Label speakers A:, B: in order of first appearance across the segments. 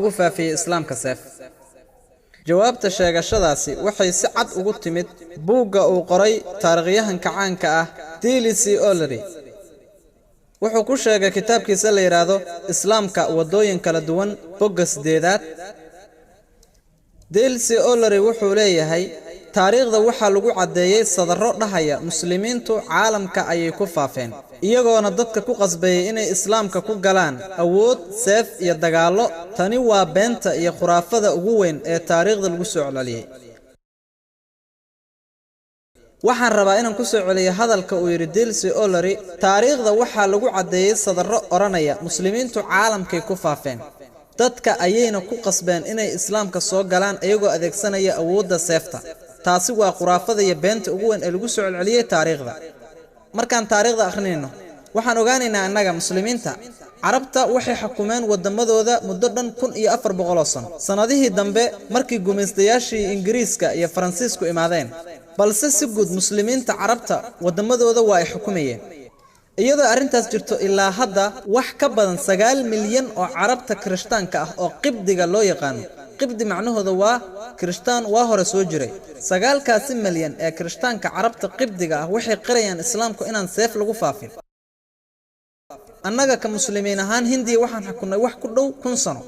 A: ugu faafiyay islaamka seef jawaabta sheegashadaasi waxay si cad ugu timid buugga uu qoray taariikhyahanka caanka ah D.L.C. O'Leary wuxuu ku sheegay kitaabkiisa la yiraahdo islaamka wadooyin kala duwan bogga 8aad D.L.C. O'Leary wuxuu leeyahay taariikhda waxaa lagu cadeeyay sadaro dhahaya muslimiintu caalamka ayay ku faafeen iyagoona dadka ku qasbayay inay islaamka ku galaan awood seef iyo dagaalo tani waa beenta iyo khuraafada ugu weyn ee taariikhda lagu soo celiyay waxaan rabaa inaan ku soo celiyo hadalka uu yiri D.L.C. O'Leary taariikhda waxaa lagu cadeeyay sadaro oranaya muslimiintu caalamkay ku faafeen dadka ayayna ku qasbeen inay islaamka soo galaan iyagoo adeegsanaya awoodda seefta taasi waa khuraafada iyo beenta ugu weyn ee lagu soo celiyay taariikhda markaan taariikhda akhrinayno waxaan ogaanaynaa annaga muslimiinta carabta waxay xukumeen wadamadooda muddo dhan 1400 sano sanadihii dambe markii gumaystayaashii Ingiriiska iyo Faransiisku imaadeen balse si guud muslimiinta carabta wadamadooda waa ay xukumayeen iyadoo arintaas jirto ilaa hadda wax ka badan 9 milyan oo carabta kirishtaanka ah oo qibdiga loo yaqaan qibdi macnahooda waa kirishtaan waa hore soo jiray 9 milyan ee kirishtaanka carabta qibdiga ah waxay qirayaan islaamku inaan seef lagu faafin annaga ka muslimiin ahaan Hindiya waxaan xukunay wax ku dhow 1000 sano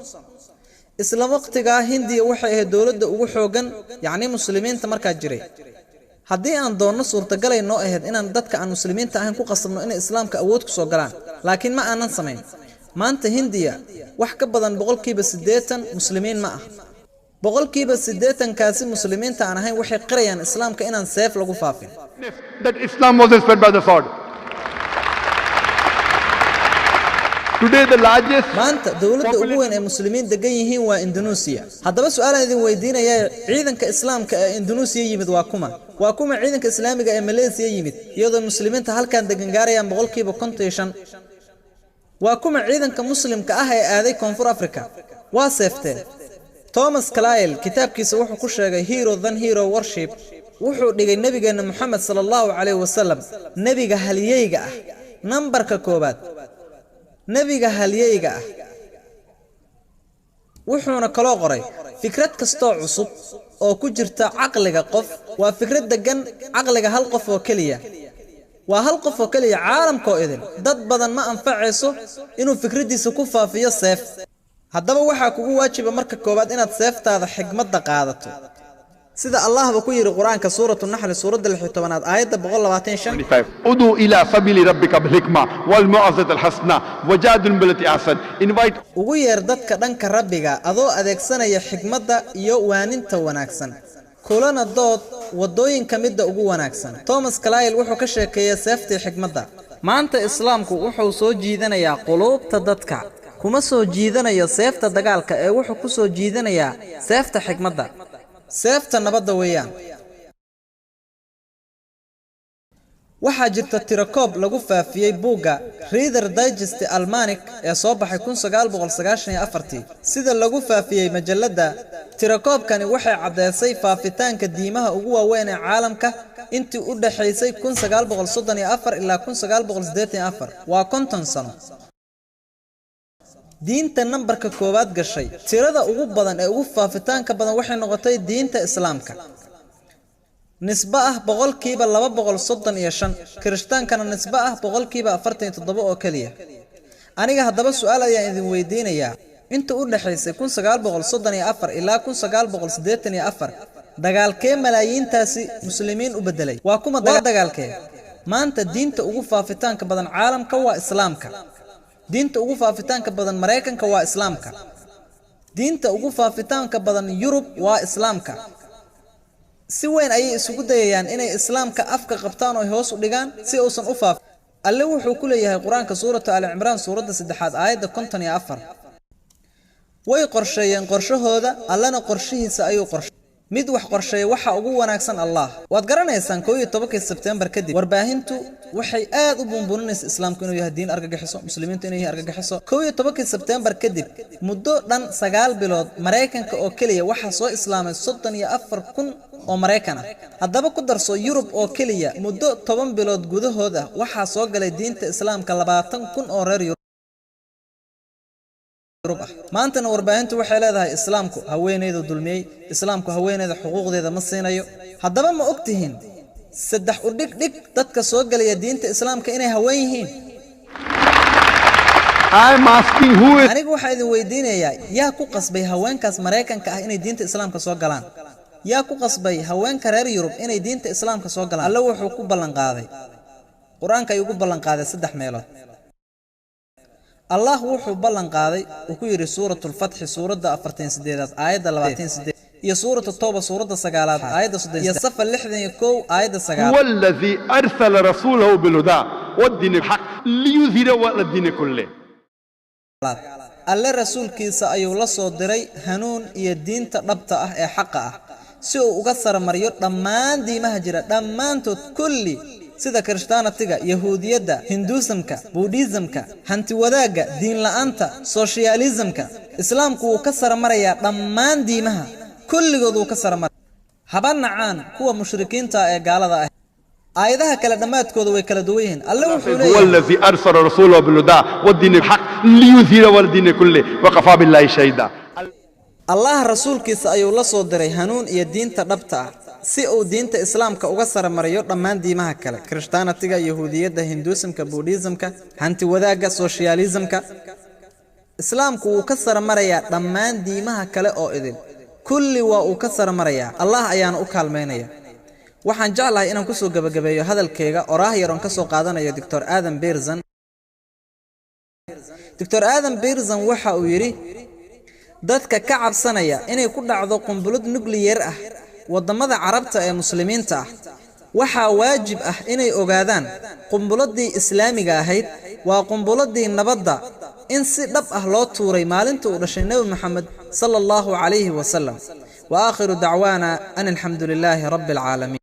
A: isla waqtiga Hindiya waxay ahayd dawladda ugu xoogan yaani muslimiinta markaa jiray haddii aan doonno suurtagal ay noo ahayd inaan dadka aan muslimiinta ahayn ku qasabno inay islaamka awood ku soo galaan laakiin ma aanan samayn maanta Hindiya wax ka badan 80% muslimiin ma ah 80% kaasi muslimiinta aan ahayn waxay qirayaan islaamka inaan seef lagu faafin
B: that Islam was spread by the sword. Today the largest
A: maanta dawladda ugu weyn ee muslimiin degan yihiin waa Indonesia haddaba su'aal aan idin weydiinayaa ciidanka islaamka ee Indonesia yimid waa kuma ciidanka islaamiga ee Malaysia yimid iyadoo muslimiinta halkan degan gaarayaan 55% waa kuma ciidanka muslimka ah ee aaday Koonfur Afrika waa seefteen Thomas Carlyle kitaabkiisa wuxuu ku sheegay hero than hero worship wuxuu dhigay nabigeena Muhammad sallallahu alayhi wasallam nabiga haliyeyga ah nambarka koobaad nabiga haliyeyga ah wuxuuna kaloo qoray fikrad kasto cusub oo ku jirta aqliga qof waa fikrad degan aqliga hal qof oo kaliya waa hal qof oo kaliya caalamka oo idin dad badan ma anfacayso inuu fikradiisa ku faafiyo seef haddaba waxa kugu waajiba marka koobaad inaad seeftaada xigmada qaadato sida Allah ba ku yiri Quraanka suuratu Nahl suurada 16aad aayada 125
B: udu ila sabili rabbika bil hikma wal mu'azzat al hasana wajadil billati ahsan invite
A: ugu yeer dadka dhanka rabbiga adoo adeegsanaya xigmada iyo waaninta wanaagsan kulana dood wadooyinka midda ugu wanaagsan Thomas Carlyle wuxuu ka sheekeeyay seeftii xigmada maanta islaamku wuxuu soo jiidanayaa quluubta dadka kuma soo jiidanayo seefta dagaalka ee wuxuu ku soo jiidanayaa seefta xigmada seefta nabadda weeyaan waxaa jirta tirakoob lagu faafiyay buugga Reader Digest Almanac ee soo baxay 1994 sida lagu faafiyay majalada tirakoobkani waxay cadeysay faafitaanka diimaha ugu waaweyn ee caalamka intii u dhaxaysay 1934 ilaa 1984 waa 50 sano diinta nambarka koobaad gashay tirada ugu badan ee ugu faafitaanka badan waxay noqotay diinta islaamka nisba ah 235 kiristaankana nisba ah 47 oo kaliya aniga haddaba su'aal ayaan idin weydiinayaa inta u dhaxaysay 1934 ilaa 1984 dagaalkee malaayiintaasi muslimiin u bedelay waa kuma dagaalkee maanta diinta ugu faafitaanka badan caalamka waa islaamka diinta ugu faafitaanka badan Mareykanka waa islaamka diinta ugu faafitaanka badan Yurub waa islaamka si weyn ay isugu dayayaan inay islaamka afka qabtaan oo hoos u dhigaan si uusan u faafin alle wuxuu ku leeyahay Quraanka suurada Al-Imraan suurada 3aad aayada 54 way qorsheeyeen qorshahooda allana qorshihiisa ayuu qorsheeyay mid wax qorsheey waxa ugu wanaagsan Allah waad garanaysaan 11 September kadib warbaahintu waxay aad u buunbuuninaysaa islaamku inuu yahay diin argagixiso muslimiintu inay argagixiso 11 September kadib muddo dhan 9 bilood Mareykanka oo kaliya waxa soo islaamay 34,000 oo Mareykan ah haddaba ku darso Yurub oo kaliya muddo 10 bilood gudahooda waxa soo galay diinta islaamka 20,000 oo reer Yurub ah maantana warbaahintu waxay leedahay islaamku haweeneyda dulmiyay islaamku haweeneyda xuquuqdeeda ma siinayo haddaba ma ogtihiin saddex u dhig dadka soo galaya diinta islaamka inay haween yihiin
B: I'm asking who is
A: anigu waxa idin weydiinayaa yaa ku qasbay haweenkaas Mareykanka ah inay diinta islaamka soo galaan yaa ku qasbay haweenka reer Yurub inay diinta islaamka soo galaan alla wuxuu ku ballan qaaday quraanka ayuu ku ballan qaaday saddex meelood الله وحو بلن قاضي وكيري سورة الفتح سورة 48 آية 28 يا سورة التوبة سورة 9 آية 6 يا صف اللحظة يكو آية 9
B: هو الذي أرسل رسوله بالهدى والدين الحق ليظهره على الدين كله الله رسول كيسا أيو لصو دري هنون يا دين تنبطة حقه سو أغسر مريوت دمان دي مهجرة دمان كلي sida kirishtaanatiga yahuudiyada hinduismka buddhismka hanti wadaaga diin la'aanta socialismka islaamku uu ka saramaraya dhammaan diimaha kulligood uu ka saramar habanacaan kuwa mushrikiinta ee gaalada ah aayadaha kala dhamaadkooda way kala duwan yihiin alla wuxuu leeyahay wallazi arsala rasulahu bil huda wad din al haq liyuzhira wal din kulli wa qafa billahi shayda
A: Allah rasuulkiisa ayuu la soo diray hanuun iyo diinta dhabta ah si uu diinta islaamka uga saramariyo dhammaan diimaha kale kirishtaanatiga yahuudiyada hinduismka buddhismka hanti wadaaga socialismka islaamku uu ka saramaraya dhammaan diimaha kale oo idin kulli waa uu ka saramaraya Allah ayaana u kaalmeynaya waxaan jeclahay inaan ku soo gabagabeeyo hadalkayga oraah yar oo ka soo qaadanayo Dr. Adam Berzan Dr. Adam Berzan waxa uu yiri dadka ka cabsanaya inay ku dhacdo qunbulad nuclear ah wadamada carabta ee muslimiinta ah waxa waajib ah inay ogaadaan qunbuladii islaamiga ahayd waa qunbuladii nabadda in si dhab ah loo tuuray maalintii uu dhashay Nabi Muhammad sallallahu alayhi wa sallam wa aakhiru da'wana an alhamdulillahi rabbil alamin